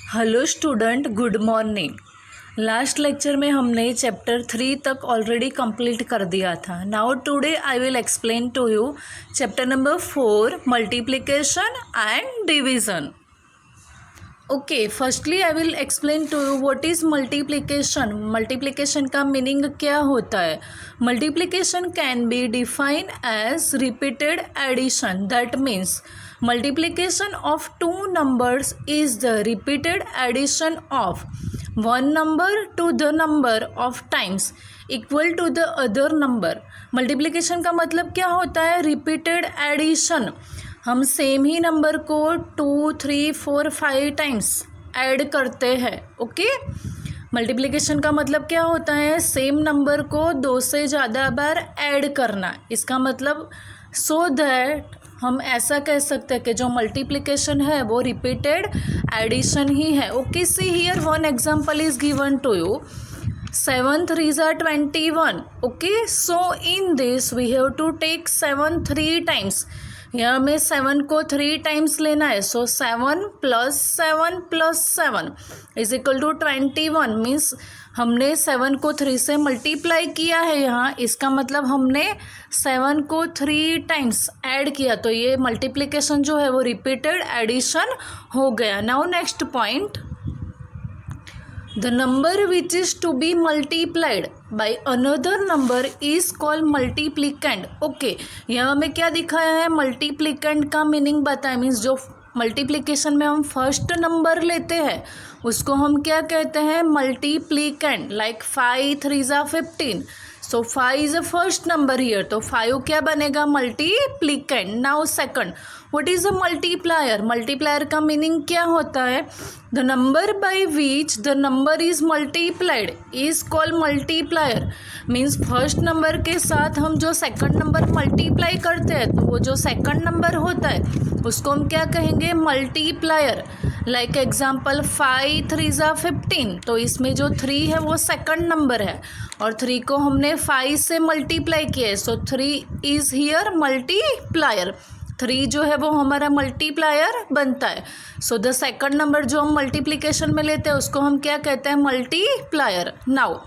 Hello student, good morning. Last lecture में हमने chapter 3 तक ऑलरेडी कंप्लीट कर दिया था। Now today I will explain to you chapter number 4 multiplication and division. Okay, firstly I will explain to you what is multiplication. Multiplication का meaning क्या होता है। Multiplication can be define as repeated addition. That means multiplication of two numbers is the repeated addition of one number to the number of times equal to the other number। Multiplication का मतलब क्या होता है? Repeated addition. हम same ही number को 2, 3, 4, 5 times add करते हैं। ओके, मल्टीप्लिकेशन का मतलब क्या होता है? सेम नंबर को 2 से ज़्यादा बार ऐड करना। इसका मतलब सो दैट हम ऐसा कह सकते हैं कि जो मल्टीप्लिकेशन है वो रिपीटेड एडिशन ही है। Okay, see here one example is given to you. 7 3s are 21। Okay, so in this we have to take 7 3 times. यहाँ हमें 7 को 3 टाइम्स लेना है। So 7 + 7 + 7 is equal to 21। Means हमने 7 को 3 से मल्टीप्लाई किया है यहाँ। इसका मतलब हमने 7 को 3 टाइम्स ऐड किया, तो ये मल्टीप्लिकेशन जो है वो रिपीटेड एडिशन हो गया। Now next point, the number which is to be multiplied by another number is called multiplicand. Okay, यहाँ हमें क्या दिखाया है? मल्टीप्लिकेंड का मीनिंग बताया। मीन्स जो मल्टीप्लिकेशन में हम फर्स्ट नंबर लेते हैं उसको हम क्या कहते हैं? Multiplicand. Like 5 3s are 15। So 5 is a first number here, तो 5 क्या बनेगा? Multiplicand. Now second, what is a multiplier? Multiplier का मीनिंग क्या होता है? The number by which the number is multiplied is called multiplier. Means first number के साथ हम जो सेकंड नंबर मल्टीप्लाई करते हैं तो वो जो सेकंड नंबर होता है उसको हम क्या कहेंगे? Multiplier. Like example 5 3s are 15। तो इसमें जो 3 है वो सेकंड नंबर है और 3 को हमने 5 से मल्टीप्लाई किया है। सो 3 इज हियर मल्टीप्लायर। 3 जो है वो हमारा मल्टीप्लायर बनता है। सो द सेकंड नंबर जो हम मल्टीप्लिकेशन में लेते हैं उसको हम क्या कहते हैं? Multiplier. Now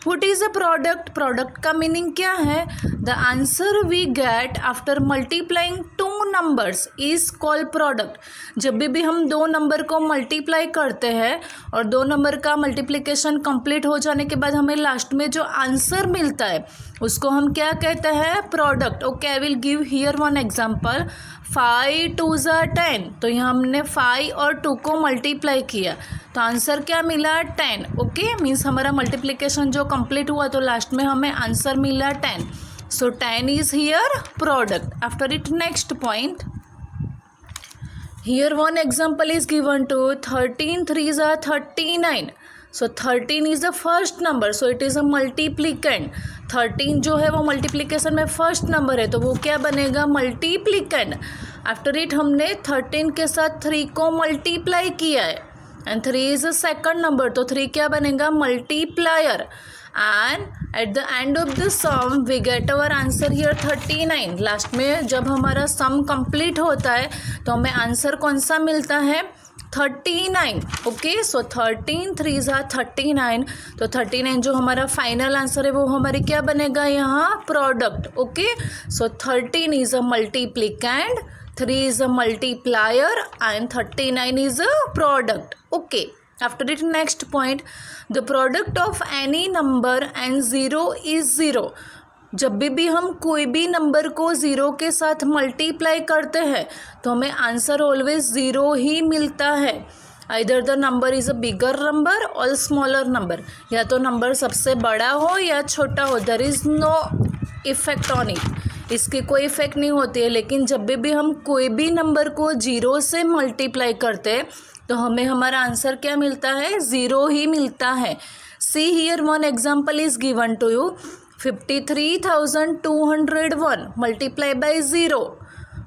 what is a product? Product का मीनिंग क्या है? The answer we get after multiplying 2 numbers is called product. जब भी हम 2 नंबर को मल्टीप्लाई करते हैं और 2 नंबर का मल्टीप्लिकेशन कंप्लीट हो जाने के बाद हमें लास्ट में जो आंसर मिलता है उसको हम क्या कहते हैं? Product. Okay, I will give here one example. 5 2s are 10। तो यहाँ हमने 5 और 2 को मल्टीप्लाई किया तो आंसर क्या मिला? 10। ओके, मीन्स हमारा मल्टीप्लिकेशन जो कंप्लीट हुआ तो लास्ट में हमें आंसर मिला 10। So 10 is here product. After it next point, here one example is given to 13 3s are 39। So 13 is the first number, so it is a multiplicand. 13 जो है वो मल्टीप्लिकेशन में फर्स्ट नंबर है तो वो क्या बनेगा? मल्टीप्लिकेंड। आफ्टर इट हमने 13 के साथ 3 को मल्टीप्लाई किया है and 3 is a second number, तो 3 क्या बनेगा? Multiplier. And at the end of the sum we get our answer here 39। लास्ट में जब हमारा सम कंप्लीट होता है तो हमें आंसर कौन सा मिलता है? 39। Okay, so 13 3s are 39। तो 39 जो हमारा फाइनल आंसर है वो हमारी क्या बनेगा यहाँ? Product. Okay, so 13 is a multiplicand, 3 is a multiplier and 39 is a product. Okay, after it next point, the product of any number and 0 is 0। जब भी हम कोई भी नंबर को 0 के साथ मल्टीप्लाई करते हैं तो हमें आंसर ऑलवेज 0 ही मिलता है। Either the number is a bigger number और स्मॉलर नंबर, या तो नंबर सबसे बड़ा हो या छोटा हो, there is no effect on it. इसकी कोई इफेक्ट नहीं होती है। लेकिन जब भी हम कोई भी नंबर को 0 से मल्टीप्लाई करते हैं तो हमें हमारा आंसर क्या मिलता है? 0 ही मिलता है। See here one example is given to you. 53,201 multiply by 0।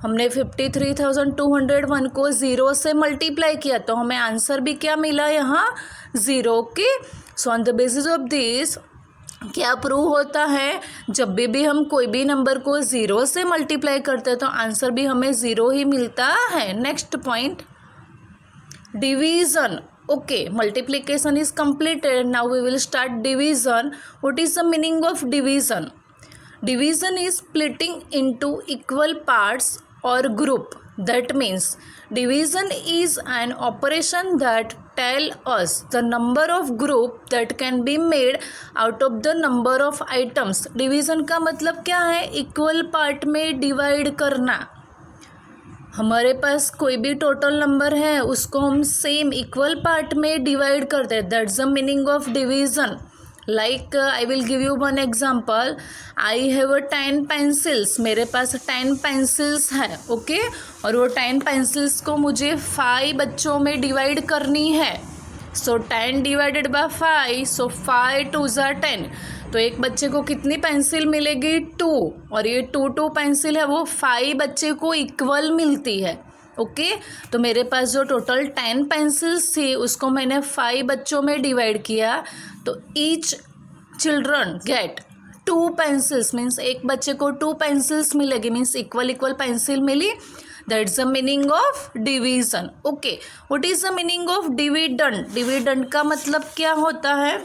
हमने 53,201 को 0 से मल्टीप्लाई किया तो हमें आंसर भी क्या मिला? यहाँ 0 के। So on the basis of this क्या प्रूव होता है? जब भी हम कोई भी नंबर को 0 से मल्टीप्लाई करते हैं तो आंसर भी हमें 0 ही मिलता है। Next point, division. Okay, multiplication is completed. Now we will start division. What is the meaning of division? Division is splitting into equal parts or group. That means division is an operation that tell us the number of group that can be made out of the number of items. Division का मतलब क्या है? Equal part में divide करना. हमारे पास कोई भी total number है उसको हम सेम इक्वल पार्ट में डिवाइड करते हैं. That's the meaning of division. Like I will give you one example. I have 10 pencils. मेरे पास 10 पेंसिल्स है. ओके और वो 10 पेंसिल्स को मुझे 5 बच्चों में डिवाइड करनी है. सो 10 डिवाइडेड बाय 5. सो 5 2 ज़ा 10. तो एक बच्चे को कितनी पेंसिल मिलेगी? 2. और ये 2 पेंसिल है वो 5 बच्चे को इक्वल मिलती है. ओके तो मेरे पास जो टोटल 10 पेंसिल्स थी उसको मैंने 5 बच्चों में डिवाइड किया. तो each children get 2 pencils. Means एक बच्चे को 2 पेंसिल्स मिलेगी. मीन्स इक्वल पेंसिल मिली. That's the meaning of division. Okay what is the meaning of dividend? Dividend का मतलब क्या होता है?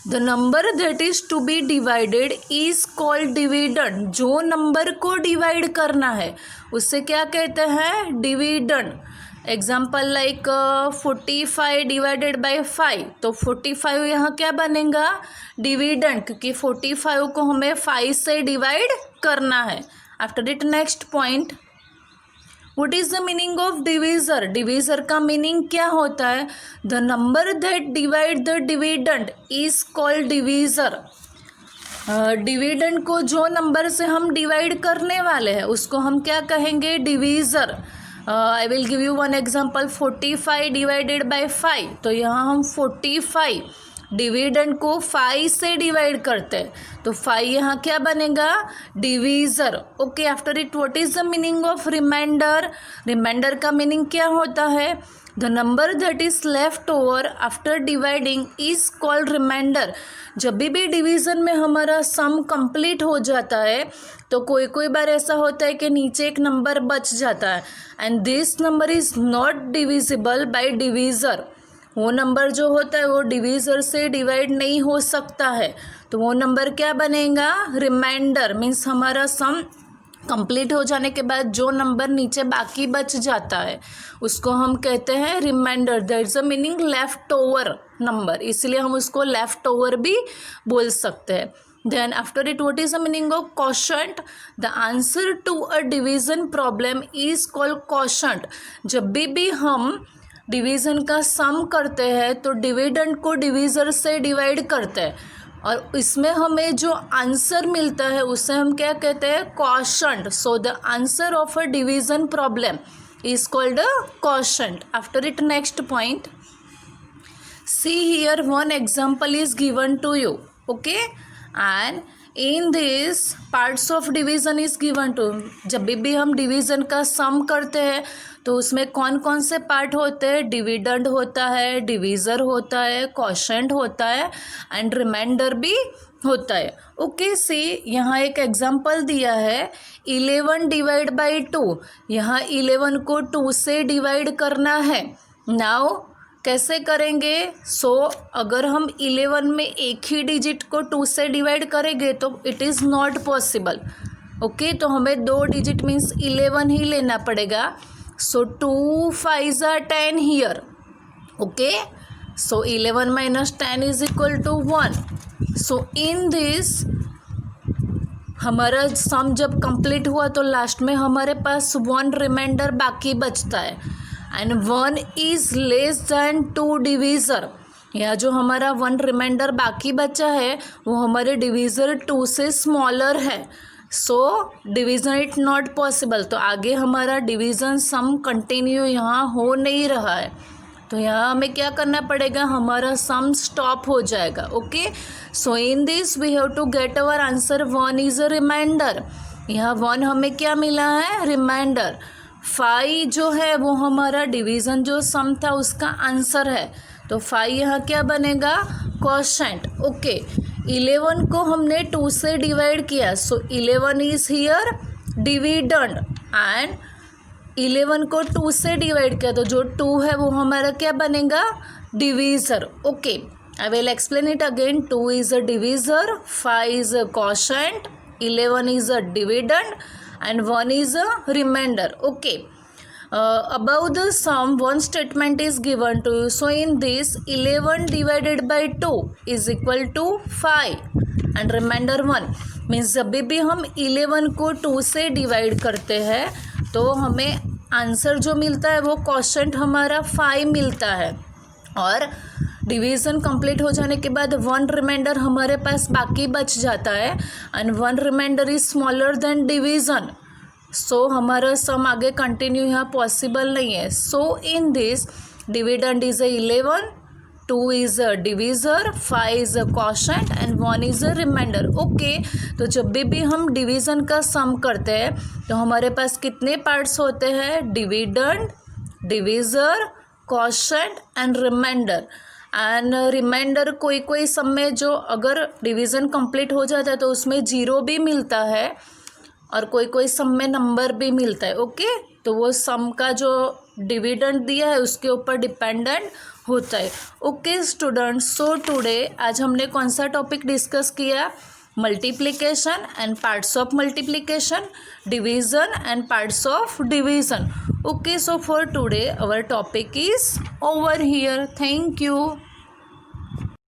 The number that is to be divided is called dividend. जो नंबर को डिवाइड करना है उससे क्या कहते हैं? Dividend. Example like 45 divided by 5. तो 45 यहाँ क्या बनेगा? डिविडेंड, क्योंकि 45 को हमें 5 से डिवाइड करना है. After it next point. What is the meaning of divisor? Divisor का मीनिंग क्या होता है? The number that divide the dividend is called divisor. Dividend को जो नंबर से हम डिवाइड करने वाले हैं उसको हम क्या कहेंगे? Divisor. I will give you one example. 45 divided by 5. तो यहाँ हम 45 डिविडेंड को 5 से डिवाइड करते हैं. तो 5 यहाँ क्या बनेगा? Divisor. Okay after it what is the meaning of reminder? Reminder का मीनिंग क्या होता है? The number that is left over after dividing is called reminder. जब भी डिवीज़न में हमारा सम कंप्लीट हो जाता है तो कोई बार ऐसा होता है कि नीचे एक नंबर बच जाता है and this number is not divisible by divisor. वो नंबर जो होता है वो डिवीज़र से डिवाइड नहीं हो सकता है. तो वो नंबर क्या बनेगा? रिमाइंडर. मीन्स हमारा सम कंप्लीट हो जाने के बाद जो नंबर नीचे बाकी बच जाता है उसको हम कहते हैं reminder. That's the meaning left over number. इसलिए हम उसको लेफ्ट ओवर भी बोल सकते हैं. Then after it, what is the meaning of quotient? The answer to a division problem is called quotient. जब भी हम डिवीज़न का सम करते हैं तो डिविडेंड को डिवीज़र से डिवाइड करते हैं और इसमें हमें जो आंसर मिलता है उसे हम क्या कहते हैं? Quotient. So the answer of a division problem is called a quotient. After it next point. See here one example is given to you. Okay and in this parts of division is given to. जब भी हम division का सम करते हैं तो उसमें कौन कौन से पार्ट होते हैं? डिविडेंड होता है, डिवीज़र होता है, क्वोशंट होता है एंड रिमाइंडर भी होता है. ओके सी यहाँ एक एग्जांपल दिया है 11 डिवाइड बाई 2. यहाँ 11 को 2 से डिवाइड करना है. नाउ कैसे करेंगे? सो अगर हम 11 में एक ही डिजिट को 2 से डिवाइड करेंगे तो it is not possible. Okay तो हमें 2 डिजिट मीन्स 11 ही लेना पड़ेगा. So 2 5 are 10 here. Okay. So 11 minus 10 is equal to 1. So in this हमारा सम जब कंप्लीट हुआ तो लास्ट में हमारे पास 1 रिमाइंडर बाकी बचता है and 1 is less than 2 divisor. यहाँ जो हमारा 1 रिमाइंडर बाकी बचा है वो हमारे डिवीज़र 2 से स्मॉलर है. सो डिवीज़न इट नॉट पॉसिबल. तो आगे हमारा डिवीज़न सम कंटिन्यू यहाँ हो नहीं रहा है तो यहाँ हमें क्या करना पड़ेगा? हमारा सम स्टॉप हो जाएगा. Okay so in this we have to get our answer. 1 is a reminder. यहाँ 1 हमें क्या मिला है? रिमाइंडर. 5 जो है वो हमारा डिवीज़न जो सम था उसका आंसर है. तो 5 यहाँ क्या बनेगा? क्वोशंट. ओके 11 को हमने 2 से डिवाइड किया. सो 11 इज हियर डिविडेंड एंड 11 को 2 से डिवाइड किया तो जो 2 है वो हमारा क्या बनेगा, divisor. Okay, I will explain it again. 2 is a divisor, 5 is a quotient, 11 is a dividend and 1 is a remainder. Okay, above the sum one statement is given to you. So in this 11 divided by 2 is equal to 5 and remainder 1 means जब भी हम 11 को 2 से divide करते हैं तो हमें answer जो मिलता है वो क्वोशंट हमारा 5 मिलता है और डिवीज़न कंप्लीट हो जाने के बाद 1 रिमाइंडर हमारे पास बाकी बच जाता है and 1 remainder is smaller than division. So हमारा सम आगे कंटिन्यू यहाँ पॉसिबल नहीं है. So in this dividend is a 11, 2 is a divisor, 5 is a quotient and 1 is a remainder. Okay, तो जब भी हम डिवीज़न का सम करते हैं तो हमारे पास कितने पार्ट्स होते हैं, dividend, divisor, quotient and reminder. And reminder कोई कोई सम में जो अगर डिवीज़न कंप्लीट हो जाता है तो उसमें 0 भी मिलता है और कोई कोई सम में नंबर भी मिलता है. ओके, तो वो सम का जो डिविडेंड दिया है उसके ऊपर डिपेंडेंट होता है. ओके स्टूडेंट्स, सो टुडे आज हमने कौन सा टॉपिक डिस्कस किया, multiplication and parts of multiplication, division and parts of division. Okay, so for today our topic is over here. Thank you.